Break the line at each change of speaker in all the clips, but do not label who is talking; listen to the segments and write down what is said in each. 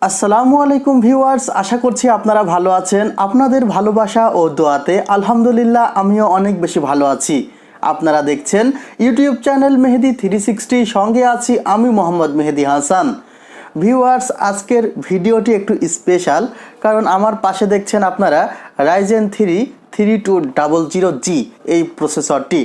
আসসালামু আলাইকুম ভিউয়ার্স, আশা করছি আপনারা ভালো আছেন। আপনাদের ভালোবাসা ও দোয়াতে আলহামদুলিল্লাহ আমিও অনেক বেশি ভালো আছি। আপনারা দেখছেন ইউটিউব চ্যানেল মেহেদি 360, সঙ্গে আছি আমি মোহাম্মদ মেহেদি হাসান। ভিউয়ার্স, আজকের ভিডিওটি একটু স্পেশাল, কারণ আমার পাশে দেখছেন আপনারা Ryzen 3 3200G এই প্রসেসরটি।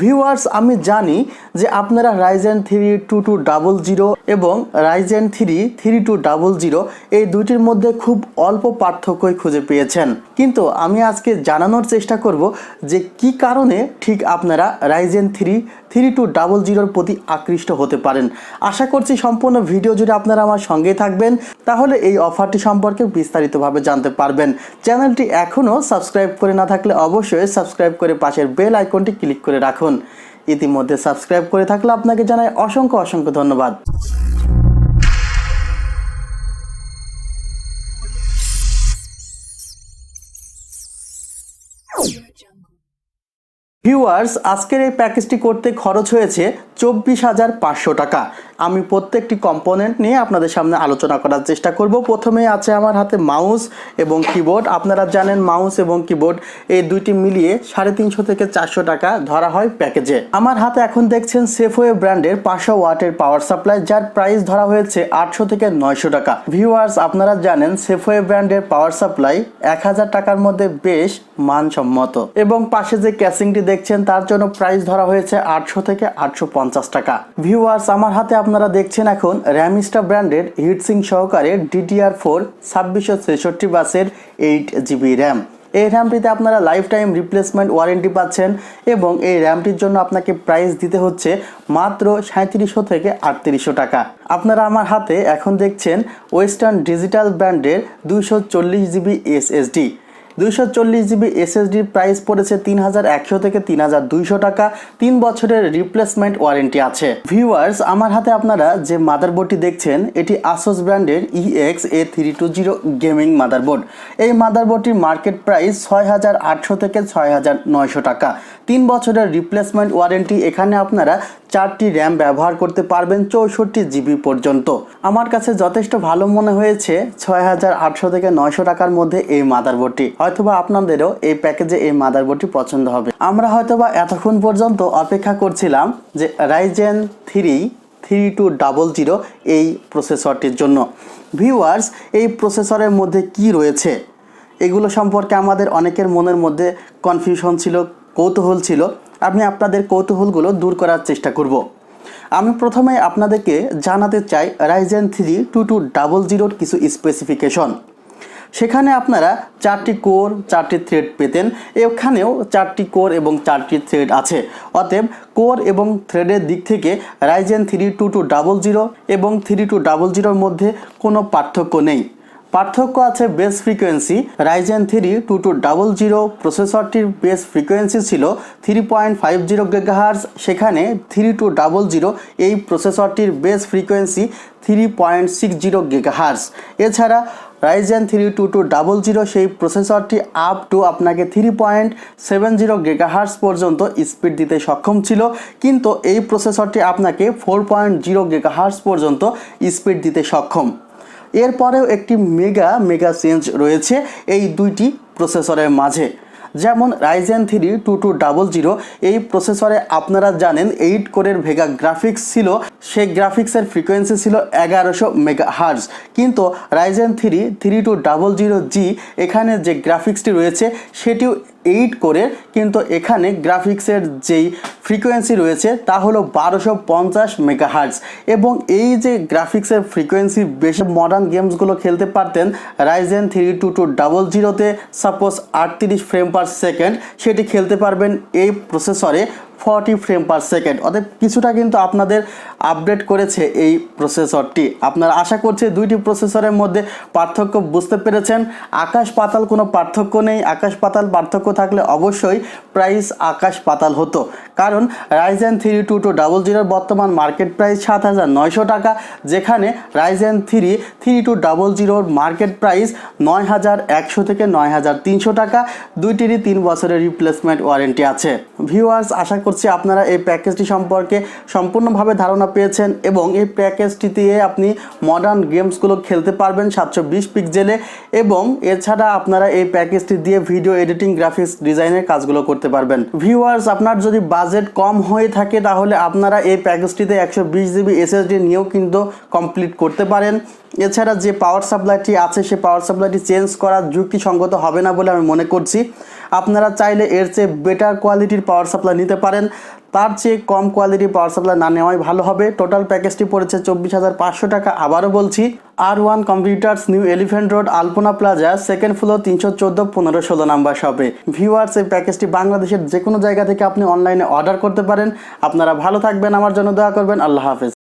ভিউয়ার্স, আমি জানি যে আপনারা Ryzen 3 2200 এবং Ryzen 3 3200 এই দুটির মধ্যে খুব অল্প পার্থক্যই খুঁজে পেয়েছেন, কিন্তু আমি আজকে জানানোর চেষ্টা করব যে কি কারণে ঠিক আপনারা Ryzen 3 3200 প্রতি আকৃষ্ট হতে পারেন। আশা করছি সম্পূর্ণ ভিডিও জুড়ে আপনারা আমার সঙ্গেই থাকবেন, তাহলে এই অফারটি সম্পর্কে বিস্তারিতভাবে জানতে পারবেন। চ্যানেলটি এখনও সাবস্ক্রাইব করে না থাকলে অবশ্যই সাবস্ক্রাইব করে পাশের বেল আইকনটি ক্লিক করে রাখুন। ইতিমধ্যে সাবস্ক্রাইব করে থাকলে আপনাকে জানাই অসংখ্য অসংখ্য ধন্যবাদ। ভিউয়ার্স, আজকের এই প্যাকেজটি করতে খরচ হয়েছে 24,500 টাকা। আমি প্রত্যেকটি কম্পোনেন্ট নিয়ে আপনাদের সামনে আলোচনা করার চেষ্টা করব। প্রথমেই আছে আমার হাতে মাউস এবং কিবোর্ড। আপনারা জানেন মাউস এবং কিবোর্ড এই দুইটি মিলিয়ে 350 থেকে 400 টাকা ধরা হয় প্যাকেজে। আমার হাতে এখন দেখছেন সেফওয়ে ব্র্যান্ডের 500 ওয়াটের পাওয়ার সাপ্লাই, যার প্রাইস ধরা হয়েছে 800 থেকে 900 টাকা। ভিউয়ার্স, আপনারা জানেন সেফওয়ে ব্র্যান্ডের পাওয়ার সাপ্লাই 1000 টাকার মধ্যে বেশ মানসম্মত, এবং পাশে যে ক্যাসিংটি দেখছেন তার জন্য প্রাইস ধরা হয়েছে 800 থেকে 850 টাকা। ভিউয়ার্স, আমার হাতে আপনারা দেখছেন এখন র্যামিস্টা ব্র্যান্ডের হিটসিং সহকারে DDR4 2666 বাসের 8GB র্যাম। এই র্যামটিতে আপনারা লাইফ টাইম রিপ্লেসমেন্ট ওয়ারেন্টি পাচ্ছেন, এবং এই র্যামটির জন্য আপনাকে প্রাইস দিতে হচ্ছে মাত্র 3700 থেকে 3800 টাকা। আপনারা আমার হাতে এখন দেখছেন ওয়েস্টার্ন ডিজিটাল ব্র্যান্ডের 240GB SSD। 240GB SSDর প্রাইস পড়েছে 3100 থেকে 3200 টাকা। 3 বছরের রিপ্লেসমেন্ট ওয়ারেন্টি আছে। ভিউয়ার্স, আমার হাতে আপনারা যে মাদারবোর্ডটি দেখছেন এটি Asus ব্র্যান্ডের EXA320 গেমিং মাদারবোর্ড। এই মাদারবোর্ডটির মার্কেট প্রাইস 6800 থেকে 6900 টাকা। 3 বছরের রিপ্লেসমেন্ট ওয়ারেন্টি। এখানে আপনারা 4টি র্যাম ব্যবহার করতে পারবেন 64GB পর্যন্ত। আমার কাছে যথেষ্ট ভালো মনে হয়েছে 6800 থেকে 900 টাকার মধ্যে এই মাদারবোর্ডটি। হয়তোবা আপনাদেরও এই প্যাকেজে এই মাদারবোর্ডটি পছন্দ হবে। আমরা হয়তোবা এতক্ষণ পর্যন্ত অপেক্ষা করছিলাম যে Ryzen 3 3200 এই প্রসেসরটির জন্য। ভিউয়ার্স, এই প্রসেসরের মধ্যে কি রয়েছে এগুলো সম্পর্কে আমাদের অনেকের মনের মধ্যে কনফিউশন ছিল, কৌতূহল ছিল। আমি আপনাদের কৌতূহলগুলো দূর করার চেষ্টা করব। আমি প্রথমে আপনাদেরকে জানাতে চাই Ryzen 3 2200 কিছু স্পেসিফিকেশন। সেখানে আপনারা 4টি কোর 4টি থ্রেড পেতেন, এখানেও 4টি কোর এবং 4টি থ্রেড আছে। অতএব কোর এবং থ্রেডের দিক থেকে Ryzen 3 2200 এবং 3200 মধ্যে কোনো পার্থক্য নেই। পার্থক্য আছে বেস ফ্রিকোয়েন্সি। Ryzen 3 2200 প্রসেসরটির বেস ফ্রিকোয়েন্সি ছিল 3.50 GHz, সেখানে 3200 এই প্রসেসরটির বেস ফ্রিকোয়েন্সি 3.60 GHz। এছাড়া Ryzen 3 2200 সেই প্রসেসরটি আপ টু আপনাকে 3.70 GHz পর্যন্ত স্পিড দিতে সক্ষম ছিল, কিন্তু এই প্রসেসরটি আপনাকে 4.0 GHz পর্যন্ত স্পিড দিতে সক্ষম। এরপরেও একটি মেগা চেঞ্জ রয়েছে এই দুইটি প্রসেসরের মাঝে। যেমন Ryzen 3 2200 এই প্রসেসরে আপনারা জানেন 8 কোরের ভেগা গ্রাফিক্স ছিল, সেই গ্রাফিক্সের ফ্রিকোয়েন্সি ছিল 1100 মেগাহার্জ। কিন্তু Ryzen 3 3200G এখানে যে গ্রাফিক্সটি রয়েছে সেটিও 8 কোরের, কিন্তু এখানে গ্রাফিক্সের যেই ফ্রিকোয়েন্সি রয়েছে তা হলো 1250 মেগাহার্জ। এবং এই যে গ্রাফিক্সের ফ্রিকোয়েন্সি বেশি মডার্ন গেমসগুলো খেলতে পারতেন Ryzen 3 2200-তে, সাপোজ 38 ফ্রেম পার সেকেন্ড, সেটি খেলতে পারবেন এই প্রসেসরে 40 ফ্রেম পার সেকেন্ড। অর্থাৎ কিছুটা কিন্তু আপনাদের আপডেট করেছে এই প্রসেসরটি। আপনারা আশা করছি দুইটি প্রসেসরের মধ্যে পার্থক্য বুঝতে পেরেছেন। আকাশ পাতাল কোনো পার্থক্য নেই। আকাশ পাতাল পার্থক্য থাকলে অবশ্যই প্রাইস আকাশ পাতাল হতো, কারণ Ryzen 3 2200 বর্তমান মার্কেট প্রাইস 7900 টাকা, যেখানে Ryzen 3 3200 মার্কেট প্রাইস 9100 থেকে 9300 টাকা। দুইটিরই 3 বছরের রিপ্লেসমেন্ট ওয়ারেন্টি আছে। ভিউয়ার্স, আশা করছি আপনারা এই প্যাকেজটি সম্পর্কে সম্পূর্ণভাবে ধারণা পেয়েছেন এবং এই প্যাকেজটি দিয়ে আপনি মডার্ন গেমসগুলো খেলতে পারবেন 720 পিক্সেলে এবং এছাড়া আপনারা এই প্যাকেজটি দিয়ে ভিডিও এডিটিং গ্রাফিক্স ডিজাইনের কাজগুলো করতে পারবেন। ভিউয়ার্স, আপনার যদি বাজেট কম হয়ে থাকে তাহলে আপনারা এই প্যাকেজটিতে 120 জিবি এসএসডি নিয়েও কিন্তু কমপ্লিট করতে পারেন। এছাড়া যে পাওয়ার সাপ্লাইটি আছে সে পাওয়ার সাপ্লাইটি চেঞ্জ করা যুক্তিসঙ্গত হবে না বলে আমি মনে করছি। আপনারা চাইলে এর চেয়ে বেটার কোয়ালিটির পাওয়ার সাপ্লাই নিতে পারেন, তার চেয়ে কম কোয়ালিটির পাওয়ার সাপ্লাই না নেওয়াই ভালো হবে। টোটাল প্যাকেজটি পড়েছে 24,500 টাকা। আবারও বলছি, R1 computers, new Elephant road, Alpana plaza, second floor, 314 15 16 number শপে। ভিউয়ার্স, এই প্যাকেজটি বাংলাদেশের যে কোনো জায়গা থেকে আপনি অনলাইনে অর্ডার করতে পারেন। আপনারা ভালো থাকবেন, আমার জন্য দোয়া করবেন। আল্লাহ হাফেজ।